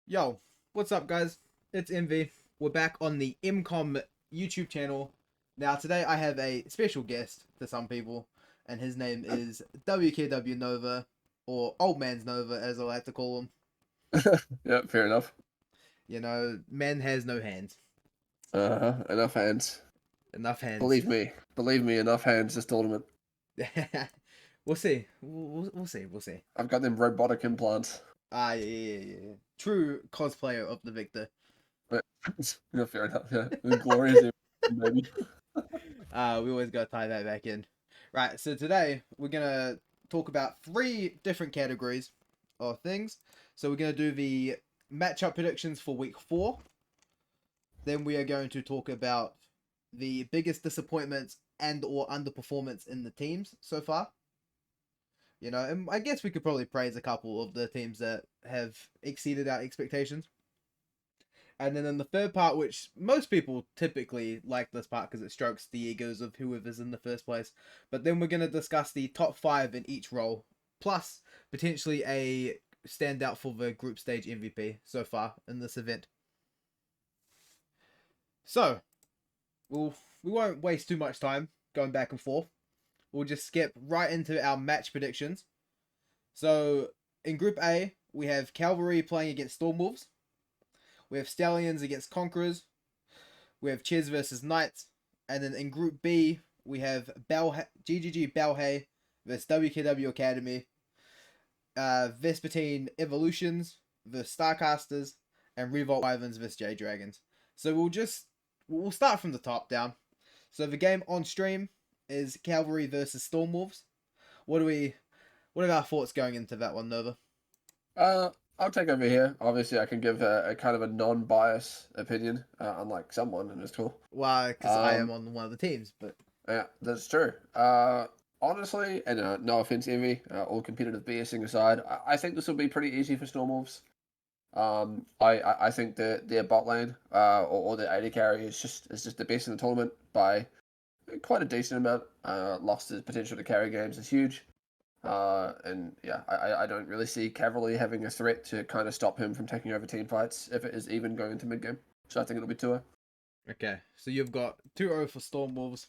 Yo, what's up, guys? It's MV. We're back on the MCOM YouTube channel. Now, today I have a special guest to some people, and his name is WKW Nova, or Old Man's Nova, as I like to call him. Yeah, fair enough. You know, man has no hands. Enough hands. Enough hands. Believe me, enough hands this tournament. We'll see. We'll see. We'll see. I've got them robotic implants. Yeah. True cosplayer of the Victor. But, yeah, fair enough. Yeah, the glorious baby. We always gotta tie that back in. Right, so today we're gonna talk about three different categories of things. So we're gonna do the matchup predictions for week 4. Then we are going to talk about the biggest disappointments and or underperformance in the teams so far. You know, and I guess we could probably praise a couple of the teams that have exceeded our expectations. And then in the third part, which most people typically like this part because it strokes the egos of whoever's in the first place. But then we're going to discuss the top 5 in each role, plus potentially a standout for the group stage MVP so far in this event. So, we won't waste too much time going back and forth. We'll just skip right into our match predictions. So, in Group A, we have Cavalry playing against Stormwolves. We have Stallions against Conquerors. We have Ches versus Knights. And then in Group B, we have GGG Balhay versus WKW Academy. Vespertine Evolutions versus Starcasters. And Revolt Wyverns versus J Dragons. So we'll start from the top down. So the game on stream is Cavalry versus Stormwolves. What are our thoughts going into that one, Nova? I'll take over here. Obviously, I can give a kind of a non-bias opinion, unlike someone in this call. Why? Because I am on one of the teams, but Yeah, that's true. Honestly, and no offense, Envy, all competitive BSing aside, I think this will be pretty easy for Stormwolves. I think their bot lane, or their AD carry is just the best in the tournament by quite a decent amount. Lost his potential to carry games is huge. And yeah, I don't really see Cavalry having a threat to kind of stop him from taking over team fights if it is even going into mid game. So I think it'll be 2-0. okay. So you've got 2-0 for Stormwolves.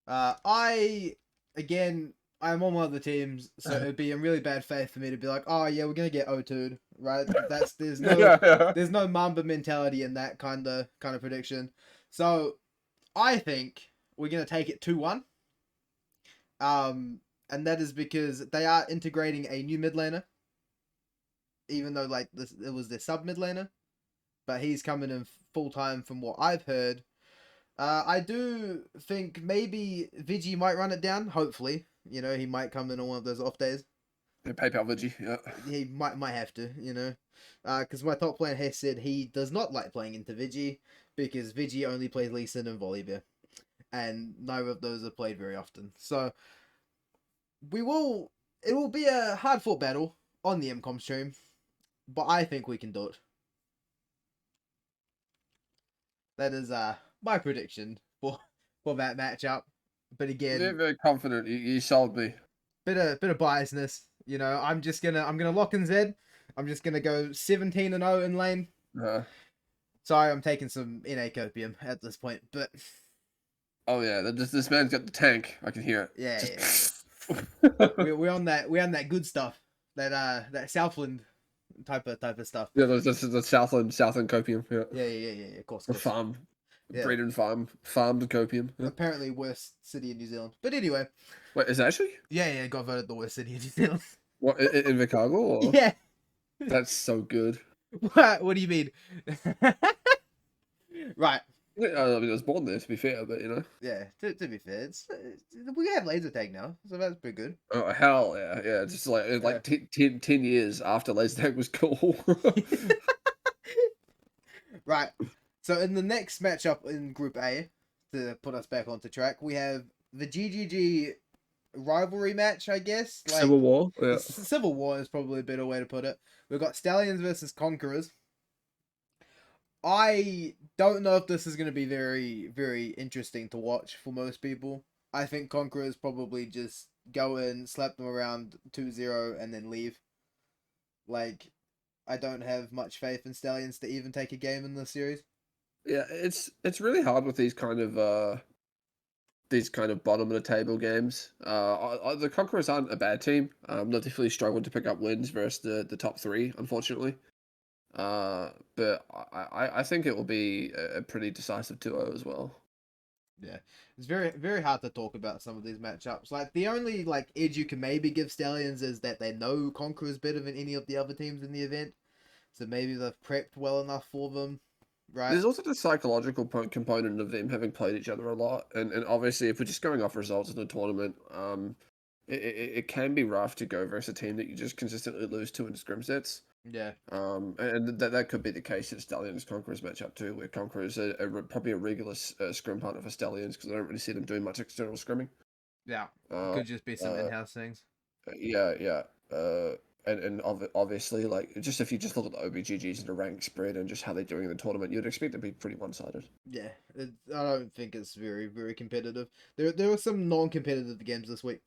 I again, I'm on one of the teams, so it'd be in really bad faith for me to be like, oh yeah, we're gonna get O2'd, right? That's Yeah. there's no Mamba mentality in that kind of prediction. So I think we're gonna take it 2-1. And that is because they are integrating a new mid laner, even though like this it was their sub mid laner, but he's coming in full time from what I've heard. I do think maybe Vigi might run it down. Hopefully, you know, he might come in on one of those off days. PayPal Vigi, yeah. He might have to, you know, because my top player has said he does not like playing into Vigi because Vigi only plays Lee Sin and Volibear, and neither of those are played very often. So it will be a hard fought battle on the MCOM stream, but I think we can do it. That is my prediction for that matchup. But Very, again, very confident. You sold me. bit of biasness. You know, I'm gonna lock in Zed. I'm just gonna go 17-0 in lane. Uh, Sorry, I'm taking some NA copium at this point, but oh yeah, this man's got the tank. I can hear it. yeah, Just... we're on that good stuff. That Southland type of stuff. Yeah, that's the Southland copium. Yeah, Yeah. Of the course. farm, Yeah. breed and farmed copium. Yeah. Apparently worst city in New Zealand. But anyway, Wait, is it actually yeah, got voted the worst city in New Zealand. what in Chicago? Or... Yeah. That's so good. What do you mean? Right. Yeah, I mean, I was born there to be fair, but you know. Yeah. To be fair, we have laser tag now, so that's pretty good. Oh hell yeah, yeah. Just like 10 years after laser tag was cool. Right. So in the next matchup in Group A, to put us back onto track, we have the GGG rivalry match, I guess. Like Civil War. Yeah. Civil War is probably a better way to put it. We've got Stallions versus Conquerors. I don't know if this is going to be very, very interesting to watch for most people. I think Conquerors probably just go in, slap them around 2-0, and then leave. Like, I don't have much faith in Stallions to even take a game in this series. Yeah, it's really hard with these kind of bottom of the table games. The Conquerors aren't a bad team. They've definitely struggled to pick up wins versus the top three, unfortunately. But I think it will be a pretty decisive 2-0 as well. Yeah, it's very hard to talk about some of these matchups. Like the only like edge you can maybe give Stallions is that they know Conqueror's better than any of the other teams in the event, so maybe they've prepped well enough for them, right? There's also the psychological component of them having played each other a lot, and obviously if we're just going off results in the tournament, it can be rough to go versus a team that you just consistently lose to in scrim sets. Yeah, And that could be the case at Stallions Conquerors matchup too, where Conquerors are probably a regular scrim partner for Stallions because I don't really see them doing much external scrimming. yeah, Uh, could just be some uh, in-house things. yeah, yeah. Obviously, like just if you just look at the OBGGs and the rank spread and just how they're doing in the tournament, you'd expect it to be pretty one-sided. Yeah, I don't think it's very competitive. There were some non-competitive games this week,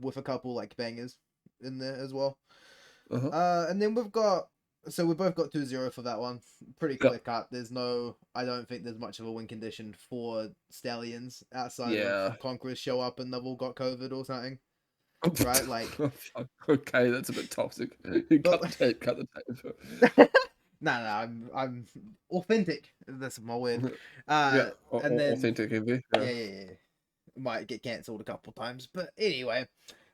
with a couple like bangers in there as well. Uh-huh. And then we both got 2-0 for that one. Pretty Yeah. clear cut. I don't think there's much of a win condition for Stallions outside of Yeah. Conquerors show up and they've all got COVID or something, right? Like, Oh, fuck. Okay, that's a bit toxic. You but cut the tape, cut the tape. no, I'm authentic. That's my word. Yeah, And then authentic envy. Yeah. yeah. Might get cancelled a couple times, but anyway.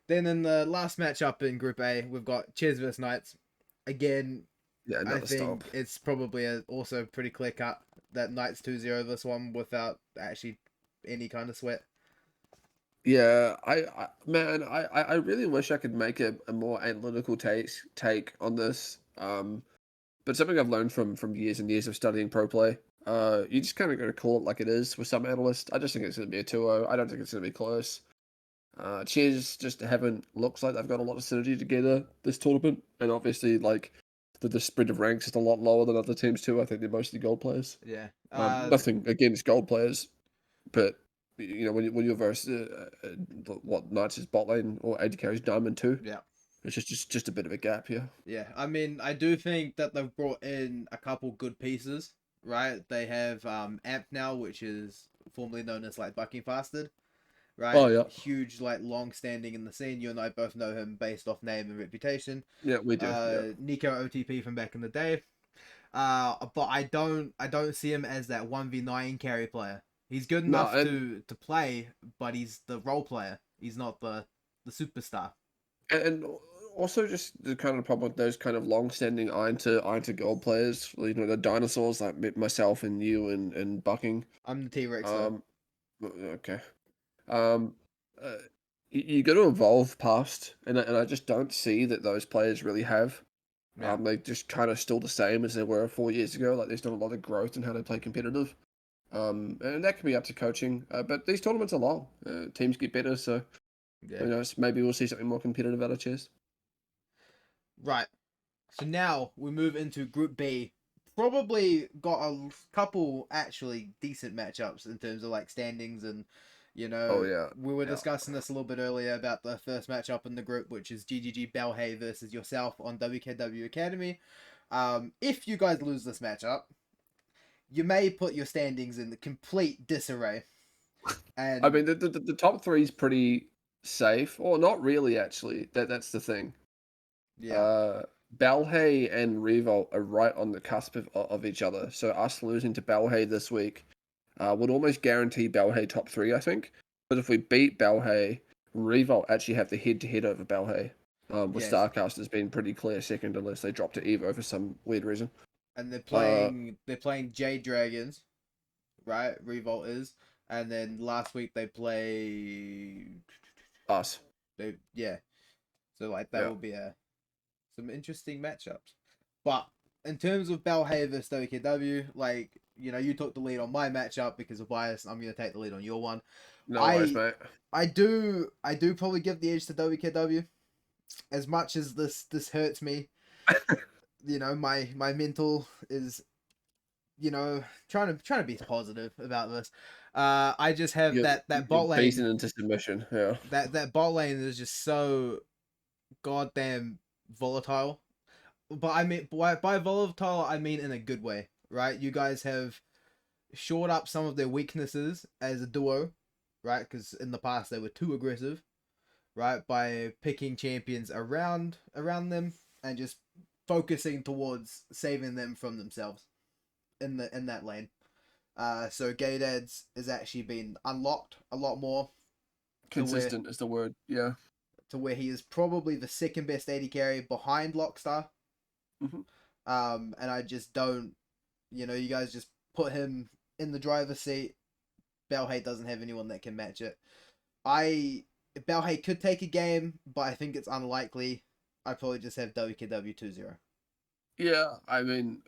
Then in the last matchup in Group A, we've got Ches vs Knights. Again, Yeah, I another stomp. think it's probably also pretty clear cut that Knights 2-0 this one without actually any kind of sweat. Yeah, I really wish I could make a more analytical take on this. But something I've learned from years and years of studying pro play, you just kind of got to call it like it is with some analysts. I just think it's going to be a 2-0. I don't think it's going to be close. Cheers just haven't looks like they've got a lot of synergy together this tournament, and obviously like the spread of ranks is a lot lower than other teams too. I think they're mostly gold players. Yeah. Nothing against gold players, but when you're versus what Knights is bot lane or AD carries diamond too, Yeah. it's just a bit of a gap here. Yeah. I mean, I do think that they've brought in a couple good pieces, right? They have Amp now, which is formerly known as like Bucking Fasted, Oh right? yeah, Huge, like long standing in the scene. You and I both know him based off name and reputation. yeah we do. Yeah, Nico OTP from back in the day. But I don't see him as that 1v9 carry player. He's good no, enough to play, but he's the role player. He's not the superstar. and also just the kind of problem with those kind of long-standing iron to gold players, the dinosaurs like myself and you and Bucking. I'm the T-Rex though. Um, okay. Um, uh, you got to evolve past, and I just don't see that those players really have. Yeah. They just kind of still the same as they were 4 years ago. Like there's not a lot of growth in how they play competitive. And that can be up to coaching. But these tournaments are long. Teams get better, so Yeah. who knows? Maybe we'll see something more competitive out of chess. Right. So now we move into Group B. Probably got a couple actually decent matchups in terms of like standings and Oh yeah, we were yeah. discussing this a little bit earlier about the first matchup in the group, which is GGG Belhay versus yourself on WKW Academy. If you guys lose this matchup, you may put your standings in the complete disarray. I And mean, the top three is pretty safe, or not really. Actually, that's the thing. yeah, Uh, Balhae and Revolt are right on the cusp of each other. So us losing to Balhae this week would almost guarantee Balhae top three, I think. But if we beat Balhae, Revolt actually have the head-to-head over Balhae. With yes, Starcasters being pretty clear second unless they drop to Evo for some weird reason. and Uh, they're playing Jade Dragons, right? Revolt is, and then last week they play us. yeah. So like that Yeah. will be some interesting matchups. But in terms of Belhay versus WKW, like you took the lead on my matchup because of bias. I'm gonna take the lead on your one. No worries, I mate. I do probably give the edge to WKW. As much as this hurts me, my mental is trying to be positive about this. I just have that You're bot lane. beaten into submission. Yeah. That bot lane is just so goddamn volatile. but I mean by volatile I mean in a good way, right? You guys have shored up some of their weaknesses as a duo, right? Because in the past they were too aggressive, right? By picking champions around them and just focusing towards saving them from themselves in that lane. So Gaydad's has actually been unlocked a lot more to where Consistent is the word. Yeah. he is probably the second best AD carry behind Lockstar. Hmm. And I just don't, you guys just put him in the driver's seat. Balhay doesn't have anyone that can match it. Balhay could take a game, but I think it's unlikely. I probably just have WKW 2-0. Yeah. I mean,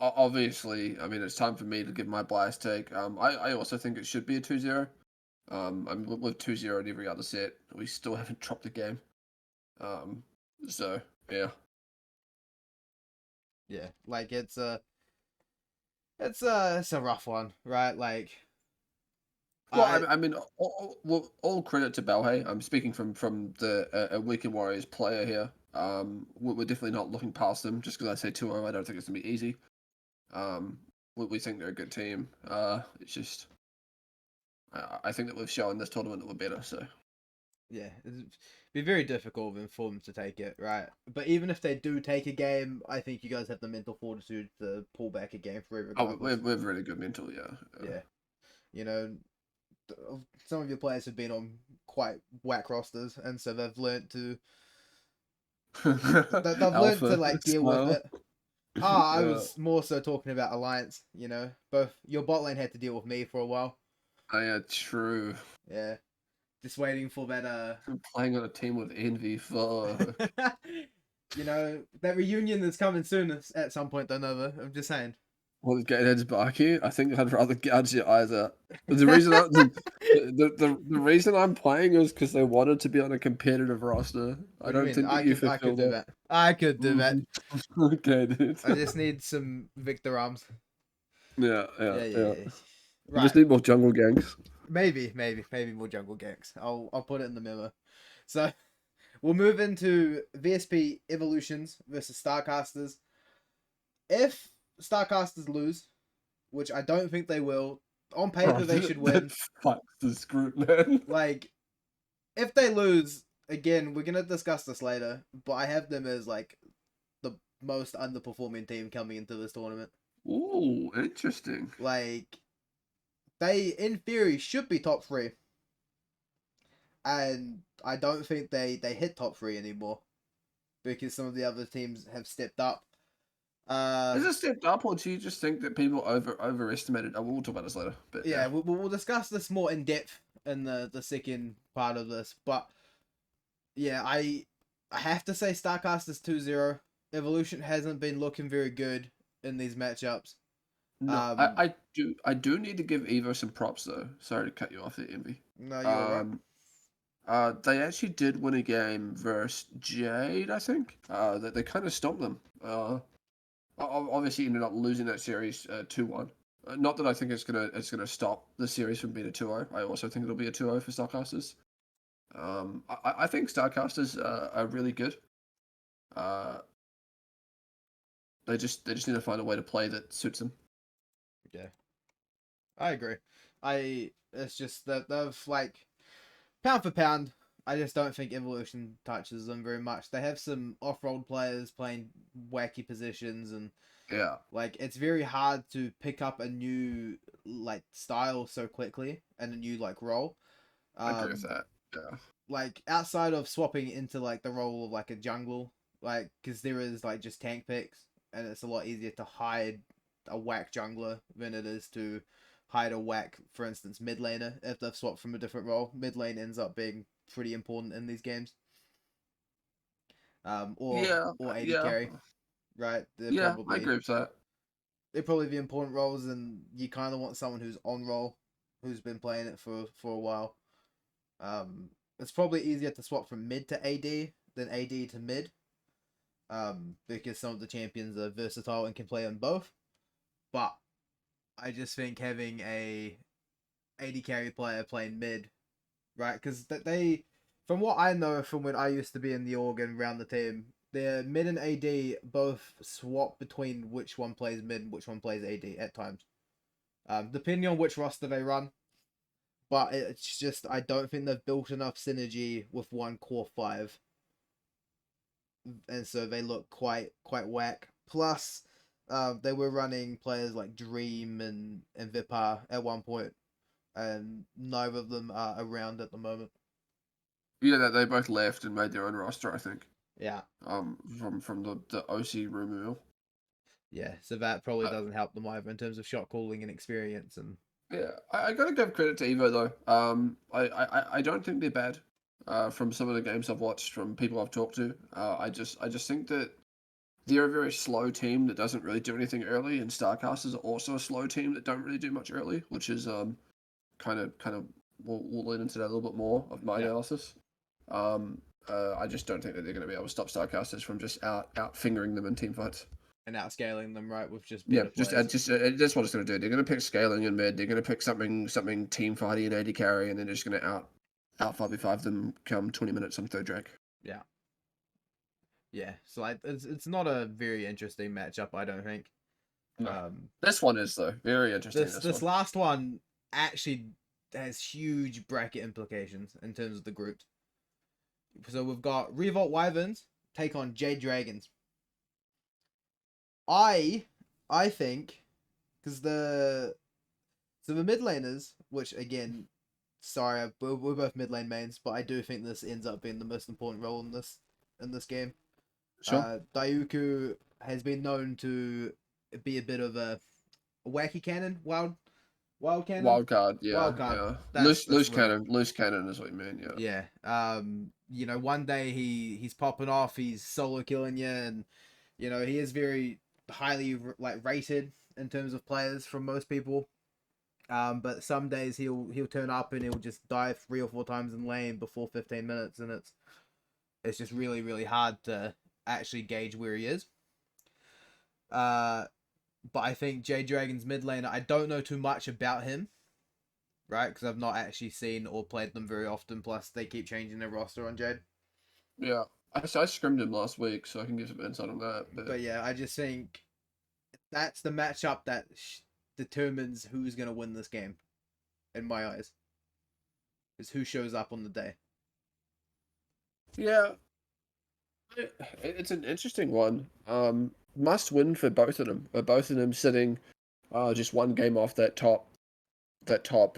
obviously, I mean, it's time for me to give my bias take. I also think it should be a 2-0. I mean, with 2-0 in every other set, we still haven't dropped the game. Um, so yeah. Yeah, like it's a rough one, right? Like Well, I I mean, all credit to Balhay. I'm speaking from the Weekend Warriors player here. We're definitely not looking past them just because I say 2-0. I don't think it's gonna be easy. We think they're a good team. It's just I think that we've shown this tournament that we're better. So yeah, it'd be very difficult for them to take it, right? But even if they do take a game, I think you guys have the mental fortitude to pull back a game for it regardless. we're really good mental. Yeah. Yeah, you know, some of your players have been on quite whack rosters, and so they've learned to Alpha like deal with smile. it. Ah, I Yeah. was more so talking about Alliance. Both your bot lane had to deal with me for a while. Oh, yeah, true. Yeah, just waiting for that. I'm playing on a team with envy. Fuck. That reunion is coming soon at some point. Though, Nova. I'm just saying. Well, Gatorhead's barky. I think I'd rather gouge your eyes out. The reason the reason I'm playing is because they wanted to be on a competitive roster. I What do you don't mean? think that you I could fulfilled do that. that. I could do that. Mhm. Okay, dude. I just need some Victor arms. Yeah, yeah, Yeah, yeah, yeah. yeah. You just Right. need more jungle gangs. Maybe more jungle ganks. I'll put it in the memo. So we'll move into VSP evolutions versus Starcasters. If Starcasters lose, which I don't think they will, on Bro, paper they should that win. fucks this group, man. Like, if they lose, again, we're gonna discuss this later, but I have them as like the most underperforming team coming into this tournament. Ooh, interesting. Like, they in theory should be top three, and I don't think they hit top three anymore because some of the other teams have stepped up. Uh, Is it stepped up, or do you just think that people overestimated? Oh, we'll talk about this later. But yeah, yeah. we'll discuss this more in depth in the second part of this, but yeah, I have to say Starcasters 2-0. Evolution hasn't been looking very good in these matchups. No, Um, I do need to give Evo some props though. Sorry to cut you off there, Envy. no, you're right. Um, they actually did win a game versus Jade, I think. They kind of stomped them. Obviously ended up losing that series 2-1. Not that I think it's gonna stop the series from being a 2-0. I also think it'll be a 2-0 for Starcasters. I think Starcasters are really good. Uh, they just need to find a way to play that suits them. Yeah, I agree. It's just that they've like pound for pound. I just don't think Evolution touches them very much. They have some off-road players playing wacky positions, and Yeah, like it's very hard to pick up a new like style so quickly and a new like role. I agree with Um, that. Yeah. like outside of swapping into like the role of like a jungle, like because there is like just tank picks, and it's a lot easier to hide a whack jungler than it is to hide a whack, for instance, mid laner. If they've swapped from a different role, mid lane ends up being pretty important in these games. Yeah, Or AD yeah, carry, right? yeah. I agree with that. They're probably the important roles, and you kind of want someone who's on roll, who's been playing it for a while. It's probably easier to swap from mid to AD than AD to mid, because some of the champions are versatile and can play on both. But I just think having a AD carry player playing mid, right? Because from what I know from when I used to be in the org and around the team, their mid and AD both swap between which one plays mid and which one plays AD at times, depending on which roster they run. But it's just I don't think they've built enough synergy with one core five, and so they look quite whack. Plus, they were running players like Dream and Vipar at one point, and neither of them are around at the moment. Yeah, that they both left and made their own roster, I think. Yeah. From the OC rumor mill. Yeah, so that probably Uh, doesn't help them either in terms of shot calling and experience. And Yeah, I gotta give credit to Evo though. I don't think they're bad. From some of the games I've watched, from people I've talked to, I just think that they're a very slow team that doesn't really do anything early, and Starcasters are also a slow team that don't really do much early, which is kind of we'll lean into that a little bit more of my analysis. I just don't think that they're going to be able to stop Starcasters from just out fingering them in team fights. and outscaling them, right, with just Yeah, better just players. that's what it's going to do. They're going to pick scaling in mid. They're going to pick something team fighty and AD carry, and they're just going to out 5v5 them come 20 minutes on third drag. Yeah. Yeah, so like it's not a very interesting matchup, I don't think. No. This one is though very interesting. This last one actually has huge bracket implications in terms of the groups. So we've got Revolt Wyverns take on Jade Dragons. I think because the mid laners, which again, sorry, we're both mid lane mains, but I do think this ends up being the most important role in this game. Sure. Dayuku has been known to be a bit of a wacky cannon, wild cannon, Wild card, yeah. wild card. Yeah. That's Loose right. cannon. Loose cannon is what you mean, yeah. Yeah. You know, one day he's popping off, he's solo killing you, and you know he is very highly like rated in terms of players from most people. But some days he'll turn up and he'll just die 3 or 4 times in lane before 15 minutes, and it's just really hard to actually gauge where he is. But I think Jade Dragon's mid laner, I don't know too much about him, right? Because I've not actually seen or played them very often. Plus, they keep changing their roster on Jade. Yeah. I scrimmed him last week, so I can give some insight on that. But yeah, I just think that's the matchup that determines who's going to win this game, in my eyes. Is who shows up on the day. Yeah. It's an interesting one. Must win for both of them. Both of them sitting just one game off that top Top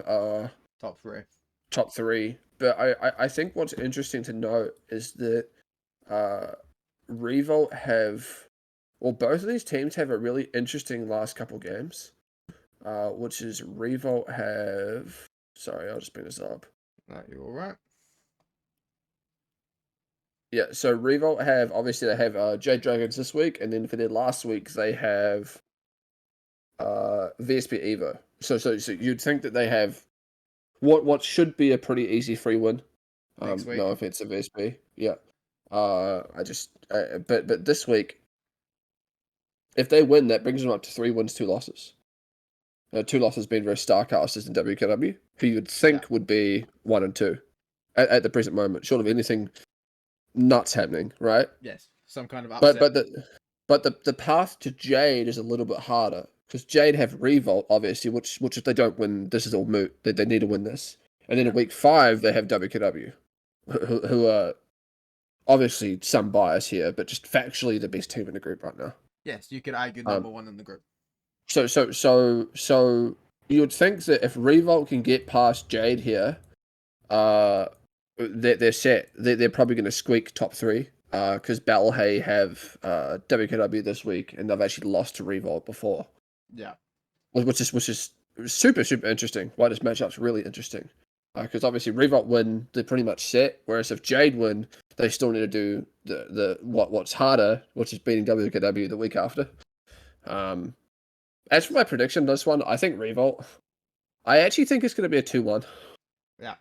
3. top 3. But I think what's interesting to note is that Revolt both of these teams have a really interesting last couple games. Which is Revolt have. Sorry, I'll just bring this up. You're all right. Yeah, so Revolt have obviously they have Jade Dragons this week, and then for their last week they have VSP Evo. So you'd think that they have what should be a pretty easy free win. Next week. No offense to VSP. Yeah. But this week, if they win, that brings them up to 3 wins, 2 losses. 2 losses being versus Starcasters and WKW, who you'd think would be 1 and 2 at the present moment, short of anything nuts happening, right? Yes, some kind of upset. But the path to Jade is a little bit harder because Jade have Revolt, obviously, which if they don't win, this is all moot. They need to win this, and then in week 5 they have WKW, who are obviously some bias here, but just factually the best team in the group right now. Yes, you could argue number 1 in the group. So you would think that if Revolt can get past Jade here, they're set. They're probably going to squeak top 3 because Balhay have WKW this week, and they've actually lost to Revolt before. Yeah, which is super interesting. Why this matchup's really interesting because obviously Revolt win, they're pretty much set. Whereas if Jade win, they still need to do the what's harder, which is beating WKW the week after. As for my prediction, this one, I think Revolt. I actually think it's going to be a 2-1. Yeah.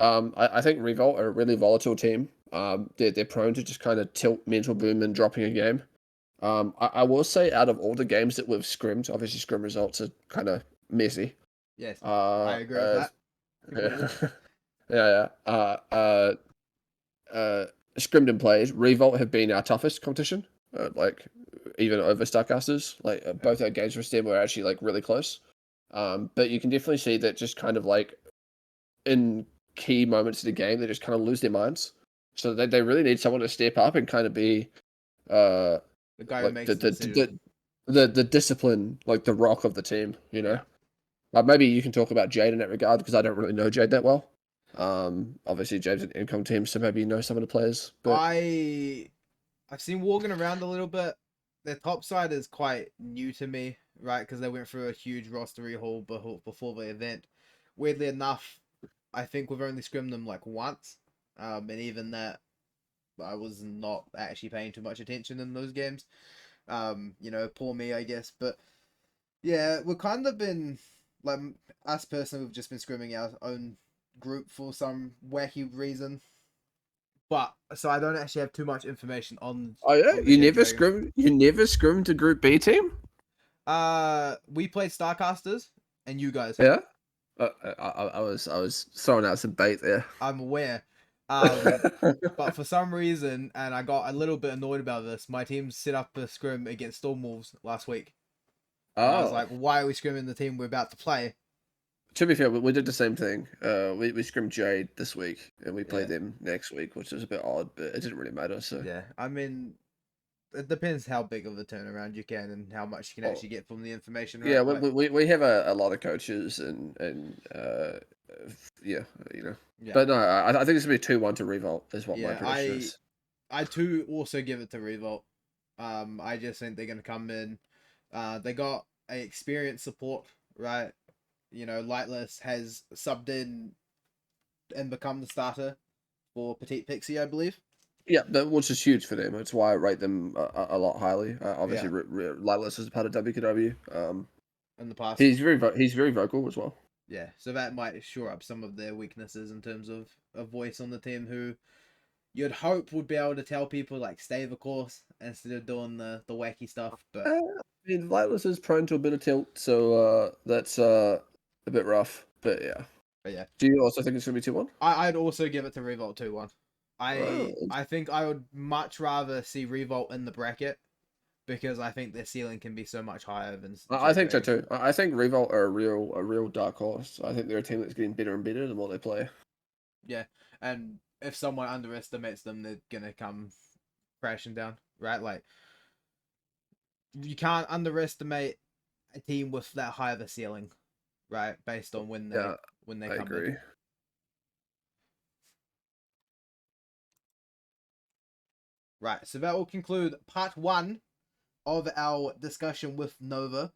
I think Revolt are a really volatile team. They're prone to just kind of tilt mental boom and dropping a game. I will say out of all the games that we've scrimmed, obviously scrim results are kind of messy. Yes, I agree with that. Yeah. scrimmed plays, Revolt have been our toughest competition. Like even over Starcasters, like both our games for Steam were actually like really close. But you can definitely see that just kind of like in key moments of the game, they just kind of lose their minds. So they really need someone to step up and kind of be uh The guy who like makes the decision. the discipline, like the rock of the team, you know. Yeah. Maybe you can talk about Jade in that regard because I don't really know Jade that well. Obviously Jade's an income team, so maybe you know some of the players. But I've seen walking around a little bit. Their top side is quite new to me, right? Because they went through a huge roster rehaul before the event. Weirdly enough, I think we've only scrimmed them like once, and even that, I was not actually paying too much attention in those games. Poor me, I guess. But yeah, we've kind of been like us personally, we've just been scrimming our own group for some wacky reason. But so I don't actually have too much information oh yeah, on the Hidden Dragon. you never scrimmed a Group B team. We played Starcasters and you guys. Yeah. I was throwing out some bait there. I'm aware. But for some reason, and I got a little bit annoyed about this, my team set up a scrim against Stormwolves last week. And I was Oh, like, why are we scrimming the team we're about to play? to be fair, we did the same thing. We scrimmed Jade this week, and we Yeah. played them next week, which was a bit odd, but it didn't really matter. So, Yeah. I mean, it depends how big of a turnaround you can and how much you can oh, actually get from the information, yeah, right? Like, we have a lot of coaches and yeah, you know. yeah. But no, I think it's gonna be 2-1 to Revolt is what my Yeah, prediction I is. I too also give it to Revolt. I just think they're gonna come in. They got a experienced support, right? Lightless has subbed in and become the starter for Petite Pixie, I believe. Yeah, which is huge for them. It's why I rate them a lot highly. Obviously, Yeah, Lightless is a part of WKW. in the past. He's very vocal as well. Yeah, so that might shore up some of their weaknesses in terms of a voice on the team who you'd hope would be able to tell people like stay the course instead of doing the wacky stuff. But I mean, Lightless is prone to a bit of tilt, so that's a bit rough. But yeah. but yeah, Do you also think it's gonna be 2-1? I'd also give it to Revolt 2-1. Oh, I think I would much rather see Revolt in the bracket because I think their ceiling can be so much higher than I Jade think so Dragons. too. I think Revolt are a real dark horse. I think they're a team that's getting better and better the more they play. Yeah, and if someone underestimates them, they're gonna come crashing down, right? Like you can't underestimate a team with that high of a ceiling, right? Based on Yeah, when they I come in. agree. Right, so that will conclude part one of our discussion with Nova.